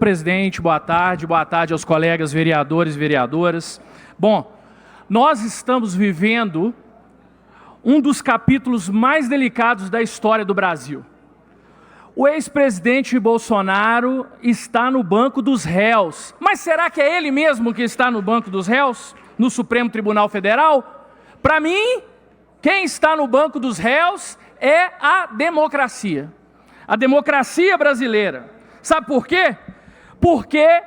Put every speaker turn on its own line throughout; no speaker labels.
Presidente, boa tarde aos colegas vereadores e vereadoras. Bom, nós estamos vivendo um dos capítulos mais delicados da história do Brasil. O ex-presidente Bolsonaro está no banco dos réus. Mas será que é ele mesmo que está no banco dos réus? No Supremo Tribunal Federal? Para mim, quem está no banco dos réus é a democracia. A democracia brasileira. Sabe por quê? Porque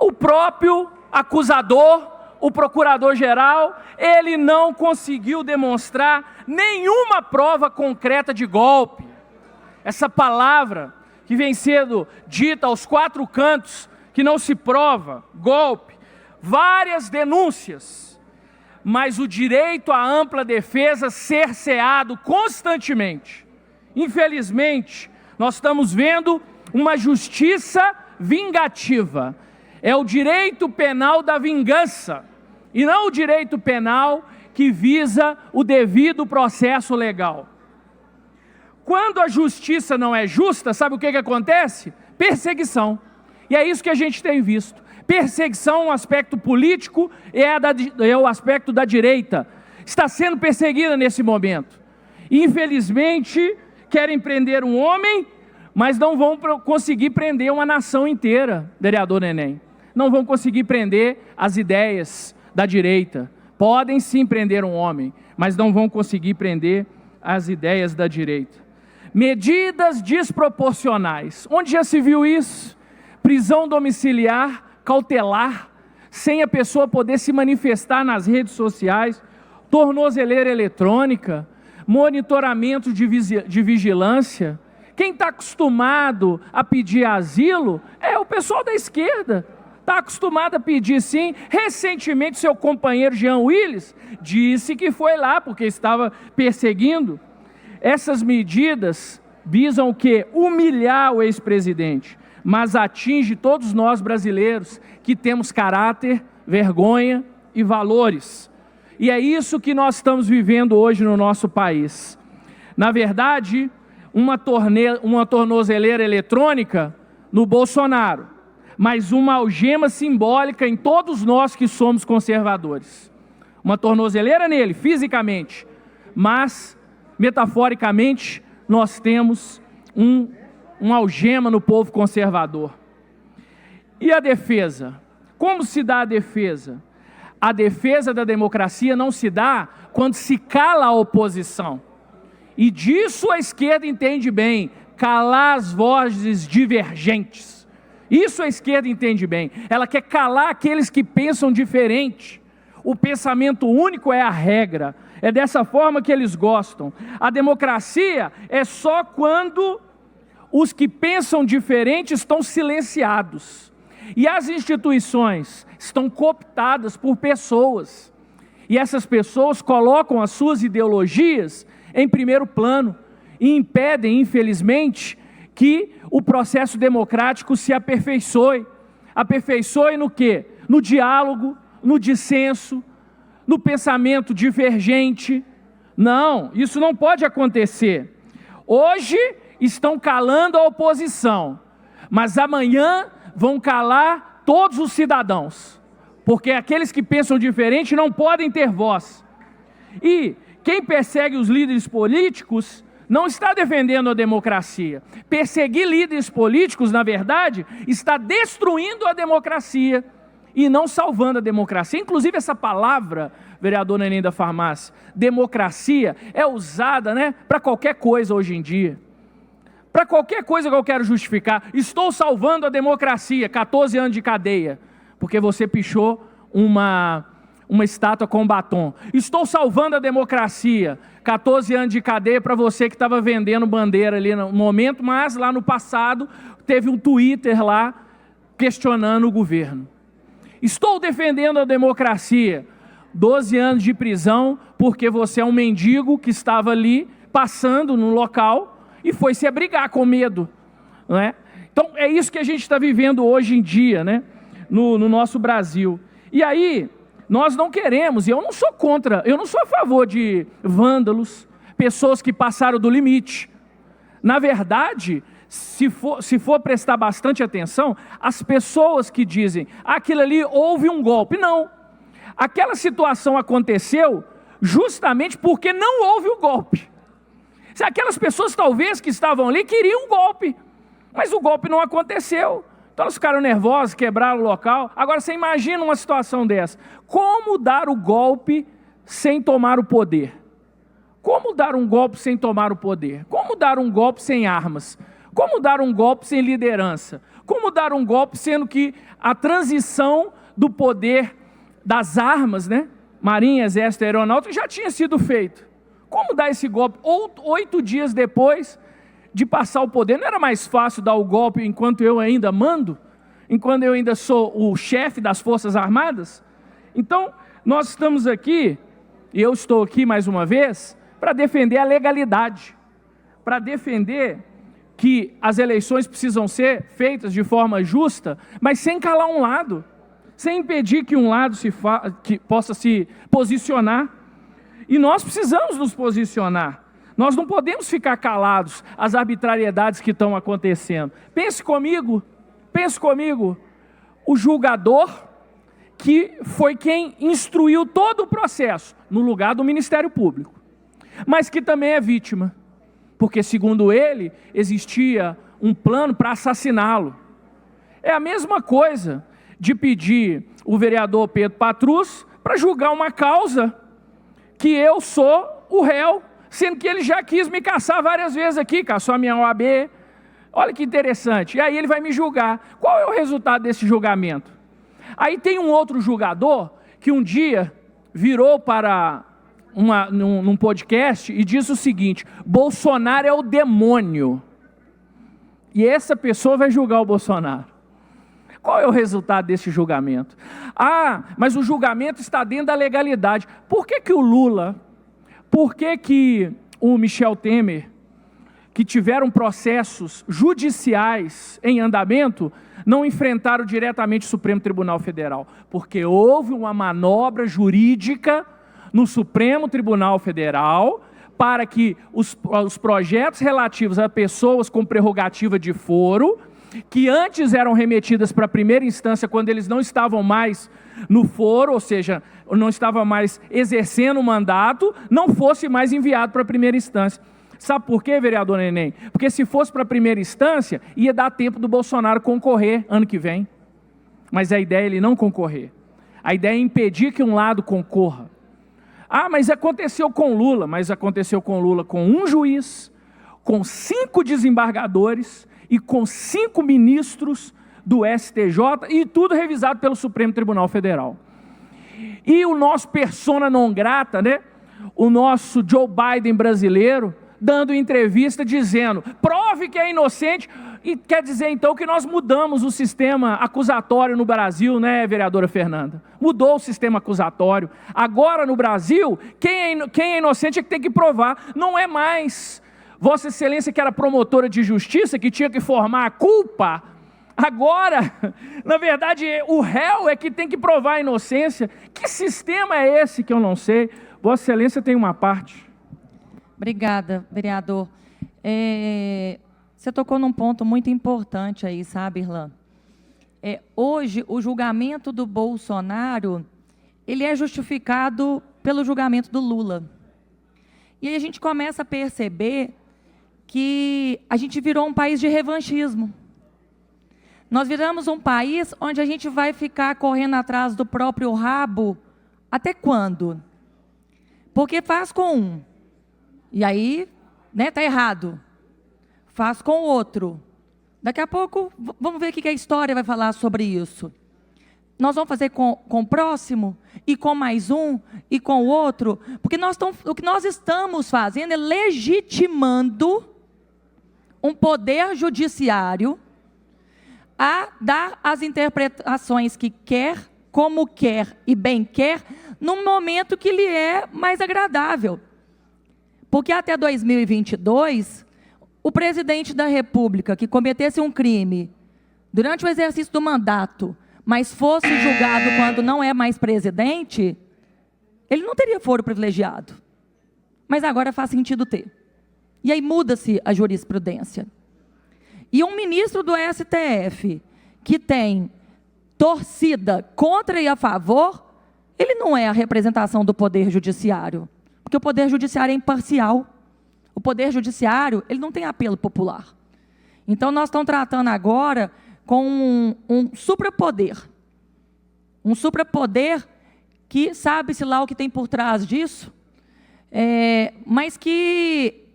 o próprio acusador, o procurador-geral, ele não conseguiu demonstrar nenhuma prova concreta de golpe. Essa palavra que vem sendo dita aos quatro cantos, que não se prova, golpe, várias denúncias, mas o direito à ampla defesa cerceado constantemente. Infelizmente, nós estamos vendo uma justiça vingativa. É o direito penal da vingança, e não o direito penal que visa o devido processo legal. Quando a justiça não é justa, sabe o que acontece? Perseguição. E é isso que a gente tem visto. Perseguição, um aspecto político, é o aspecto da direita. Está sendo perseguida nesse momento. Infelizmente, querem prender um homem, mas não vão conseguir prender uma nação inteira, vereador Neném. Não vão conseguir prender as ideias da direita. Podem sim prender um homem, mas não vão conseguir prender as ideias da direita. Medidas desproporcionais. Onde já se viu isso? Prisão domiciliar, cautelar, sem a pessoa poder se manifestar nas redes sociais, tornozeleira eletrônica, monitoramento de vigilância. Quem está acostumado a pedir asilo é o pessoal da esquerda. Está acostumado a pedir sim. Recentemente, seu companheiro Jean Willis disse que foi lá porque estava perseguindo. Essas medidas visam o quê? Humilhar o ex-presidente, mas atinge todos nós brasileiros que temos caráter, vergonha e valores. E é isso que nós estamos vivendo hoje no nosso país. Na verdade, uma tornozeleira eletrônica no Bolsonaro, mas uma algema simbólica em todos nós que somos conservadores. Uma tornozeleira nele, fisicamente, mas, metaforicamente, nós temos uma algema no povo conservador. E a defesa? Como se dá a defesa? A defesa da democracia não se dá quando se cala a oposição. E disso a esquerda entende bem, calar as vozes divergentes. Isso a esquerda entende bem. Ela quer calar aqueles que pensam diferente. O pensamento único é a regra. É dessa forma que eles gostam. A democracia é só quando os que pensam diferente estão silenciados. E as instituições estão cooptadas por pessoas. E essas pessoas colocam as suas ideologias em primeiro plano e impedem, infelizmente, que o processo democrático se aperfeiçoe. Aperfeiçoe no quê? No diálogo, no dissenso, no pensamento divergente. Não, isso não pode acontecer. Hoje estão calando a oposição, mas amanhã vão calar todos os cidadãos, porque aqueles que pensam diferente não podem ter voz. E quem persegue os líderes políticos não está defendendo a democracia. Perseguir líderes políticos, na verdade, está destruindo a democracia e não salvando a democracia. Inclusive essa palavra, vereador Neném da Farmácia, democracia, é usada, para qualquer coisa hoje em dia. Para qualquer coisa que eu quero justificar. Estou salvando a democracia, 14 anos de cadeia, porque você pichou uma estátua com batom. Estou salvando a democracia, 14 anos de cadeia para você que estava vendendo bandeira ali no momento, mas lá no passado teve um Twitter lá questionando o governo. Estou defendendo a democracia, 12 anos de prisão porque você é um mendigo que estava ali passando no local e foi se abrigar com medo, não é? Então é isso que a gente está vivendo hoje em dia, no nosso Brasil. E aí nós não queremos, e eu não sou contra, eu não sou a favor de vândalos, pessoas que passaram do limite. Na verdade, se for prestar bastante atenção, as pessoas que dizem, aquilo ali houve um golpe. Não. Aquela situação aconteceu justamente porque não houve o golpe. Aquelas pessoas talvez que estavam ali queriam um golpe, mas o golpe não aconteceu. Então elas ficaram nervosas, quebraram o local. Agora você imagina uma situação dessa. Como dar o golpe sem tomar o poder? Como dar um golpe sem tomar o poder? Como dar um golpe sem armas? Como dar um golpe sem liderança? Como dar um golpe sendo que a transição do poder das armas, né? Marinha, Exército, Aeronáutica, já tinha sido feito. Como dar esse golpe? 8 dias depois de passar o poder, não era mais fácil dar o golpe enquanto eu ainda mando? Enquanto eu ainda sou o chefe das Forças Armadas? Então, nós estamos aqui, e eu estou aqui mais uma vez, para defender a legalidade, para defender que as eleições precisam ser feitas de forma justa, mas sem calar um lado, sem impedir que um lado que possa se posicionar. E nós precisamos nos posicionar. Nós não podemos ficar calados às arbitrariedades que estão acontecendo. Pense comigo, o julgador que foi quem instruiu todo o processo, no lugar do Ministério Público, mas que também é vítima, porque segundo ele, existia um plano para assassiná-lo. É a mesma coisa de pedir o vereador Pedro Patrus para julgar uma causa que eu sou o réu, sendo que ele já quis me caçar várias vezes aqui, caçou a minha OAB. Olha que interessante. E aí ele vai me julgar. Qual é o resultado desse julgamento? Aí tem um outro julgador que um dia virou para num podcast e disse o seguinte: Bolsonaro é o demônio. E essa pessoa vai julgar o Bolsonaro. Qual é o resultado desse julgamento? Ah, mas o julgamento está dentro da legalidade. Por que o Lula, por que o Michel Temer, que tiveram processos judiciais em andamento, não enfrentaram diretamente o Supremo Tribunal Federal? Porque houve uma manobra jurídica no Supremo Tribunal Federal para que os projetos relativos a pessoas com prerrogativa de foro, que antes eram remetidas para a primeira instância quando eles não estavam mais no foro, ou seja, não estavam mais exercendo o mandato, não fosse mais enviado para a primeira instância. Sabe por quê, vereador Neném? Porque se fosse para a primeira instância, ia dar tempo do Bolsonaro concorrer ano que vem. Mas a ideia é ele não concorrer. A ideia é impedir que um lado concorra. Ah, mas aconteceu com Lula. Mas aconteceu com Lula com um juiz, com 5 desembargadores e com 5 ministros do STJ, e tudo revisado pelo Supremo Tribunal Federal. E o nosso persona non grata, né? O nosso Joe Biden brasileiro, dando entrevista dizendo, prove que é inocente, e quer dizer então que nós mudamos o sistema acusatório no Brasil, né, vereadora Fernanda? Mudou o sistema acusatório. Agora no Brasil, quem é inocente é que tem que provar, não é mais Vossa Excelência, que era promotora de justiça, que tinha que formar a culpa. Agora, na verdade, o réu é que tem que provar a inocência. Que sistema é esse que eu não sei? Vossa Excelência tem uma parte.
Obrigada, vereador. Você tocou num ponto muito importante aí, sabe, Irlan? Hoje, o julgamento do Bolsonaro, ele é justificado pelo julgamento do Lula. E aí a gente começa a perceber que a gente virou um país de revanchismo. Nós viramos um país onde a gente vai ficar correndo atrás do próprio rabo até quando? Porque faz com um, e aí, né, tá errado. Faz com o outro. Daqui a pouco, vamos ver o que a história vai falar sobre isso. Nós vamos fazer com o próximo, e com mais um, e com o outro, porque o que nós estamos fazendo é legitimando um poder judiciário a dar as interpretações que quer, como quer e bem quer, num momento que lhe é mais agradável. Porque até 2022, o presidente da República que cometesse um crime durante o exercício do mandato, mas fosse julgado quando não é mais presidente, ele não teria foro privilegiado. Mas agora faz sentido ter. E aí muda-se a jurisprudência. E um ministro do STF que tem torcida contra e a favor, ele não é a representação do Poder Judiciário, porque o Poder Judiciário é imparcial. O Poder Judiciário, ele não tem apelo popular. Então, nós estamos tratando agora com um suprapoder. Um suprapoder que sabe-se lá o que tem por trás disso, mas que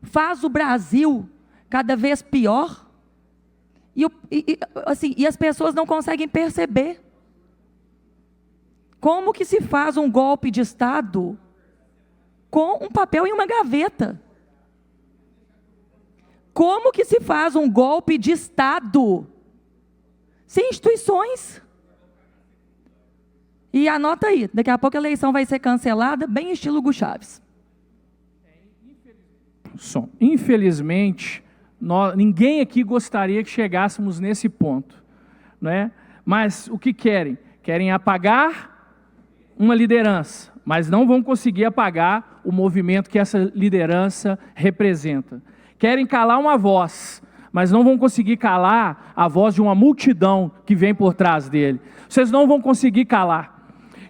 faz o Brasil cada vez pior. E as pessoas não conseguem perceber. Como que se faz um golpe de Estado com um papel em uma gaveta? Como que se faz um golpe de Estado sem instituições? E anota aí, daqui a pouco a eleição vai ser cancelada, bem estilo Hugo Chávez.
Infelizmente, ninguém aqui gostaria que chegássemos nesse ponto, né? Mas o que querem? Querem apagar uma liderança, mas não vão conseguir apagar o movimento que essa liderança representa. Querem calar uma voz, mas não vão conseguir calar a voz de uma multidão que vem por trás dele. Vocês não vão conseguir calar.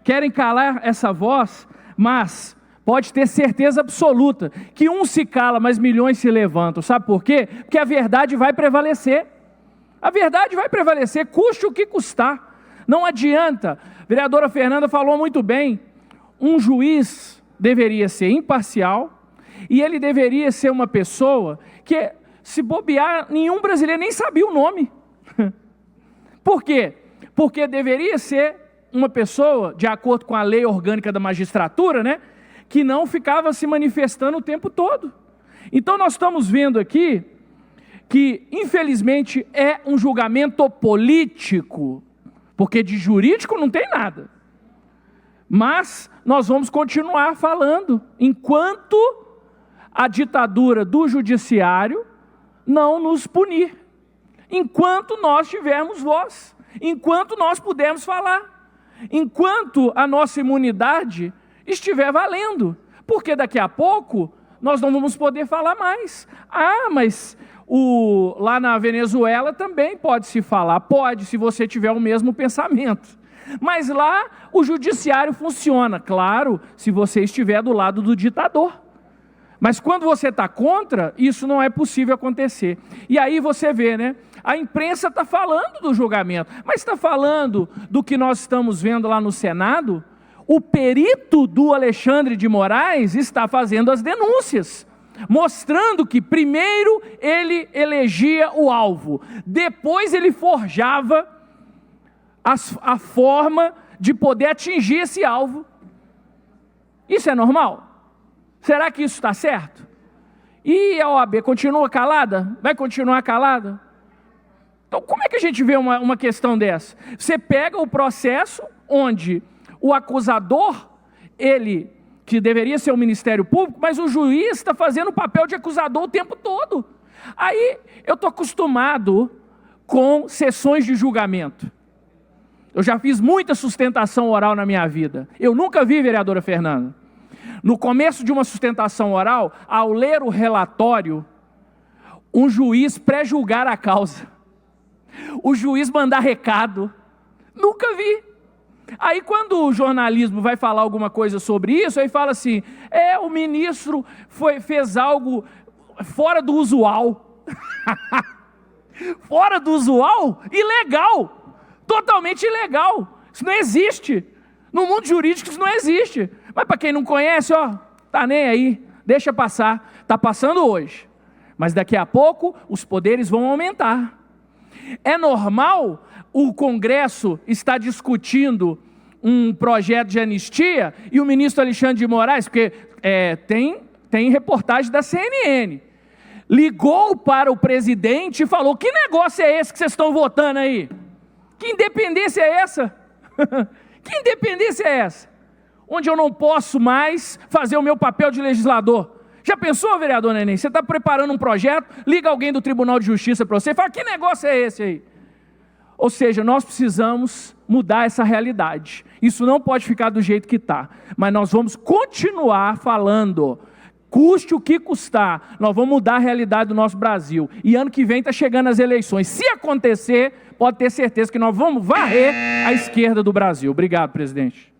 Querem calar essa voz, mas pode ter certeza absoluta que um se cala, mas milhões se levantam. Sabe por quê? Porque a verdade vai prevalecer. A verdade vai prevalecer, custe o que custar. Não adianta. A vereadora Fernanda falou muito bem. Um juiz deveria ser imparcial e ele deveria ser uma pessoa que, se bobear, nenhum brasileiro nem sabia o nome. Por quê? Porque deveria ser uma pessoa, de acordo com a lei orgânica da magistratura, né, que não ficava se manifestando o tempo todo. Então nós estamos vendo aqui que, infelizmente, é um julgamento político, porque de jurídico não tem nada. Mas nós vamos continuar falando, enquanto a ditadura do judiciário não nos punir. Enquanto nós tivermos voz, enquanto nós pudermos falar, enquanto a nossa imunidade estiver valendo, porque daqui a pouco nós não vamos poder falar mais. Ah, mas lá na Venezuela também pode se falar, pode, se você tiver o mesmo pensamento. Mas lá o judiciário funciona, claro, se você estiver do lado do ditador. Mas quando você está contra, isso não é possível acontecer. E aí você vê, né? A imprensa está falando do julgamento, mas está falando do que nós estamos vendo lá no Senado. O perito do Alexandre de Moraes está fazendo as denúncias, mostrando que primeiro ele elegia o alvo, depois ele forjava a forma de poder atingir esse alvo. Isso é normal? Será que isso está certo? E a OAB continua calada? Vai continuar calada? Então, como é que a gente vê uma questão dessa? Você pega o processo onde o acusador, ele, que deveria ser o Ministério Público, mas o juiz está fazendo o papel de acusador o tempo todo. Aí, eu estou acostumado com sessões de julgamento. Eu já fiz muita sustentação oral na minha vida. Eu nunca vi, vereadora Fernanda, no começo de uma sustentação oral, ao ler o relatório, um juiz pré-julgar a causa. O juiz mandar recado. Nunca vi. Aí quando o jornalismo vai falar alguma coisa sobre isso, aí fala assim, o ministro fez algo fora do usual. Fora do usual? Ilegal. Totalmente ilegal. Isso não existe. No mundo jurídico isso não existe. Mas para quem não conhece, tá nem aí, deixa passar. Está passando hoje. Mas daqui a pouco os poderes vão aumentar. É normal o Congresso estar discutindo um projeto de anistia e o ministro Alexandre de Moraes, porque tem reportagem da CNN, ligou para o presidente e falou, que negócio é esse que vocês estão votando aí? Que independência é essa? Que independência é essa? Onde eu não posso mais fazer o meu papel de legislador. Já pensou, vereador Neném? Você está preparando um projeto, liga alguém do Tribunal de Justiça para você e fala, que negócio é esse aí? Ou seja, nós precisamos mudar essa realidade. Isso não pode ficar do jeito que está. Mas nós vamos continuar falando Custe o que custar, nós vamos mudar a realidade do nosso Brasil. E ano que vem está chegando as eleições. Se acontecer, pode ter certeza que nós vamos varrer a esquerda do Brasil. Obrigado, presidente.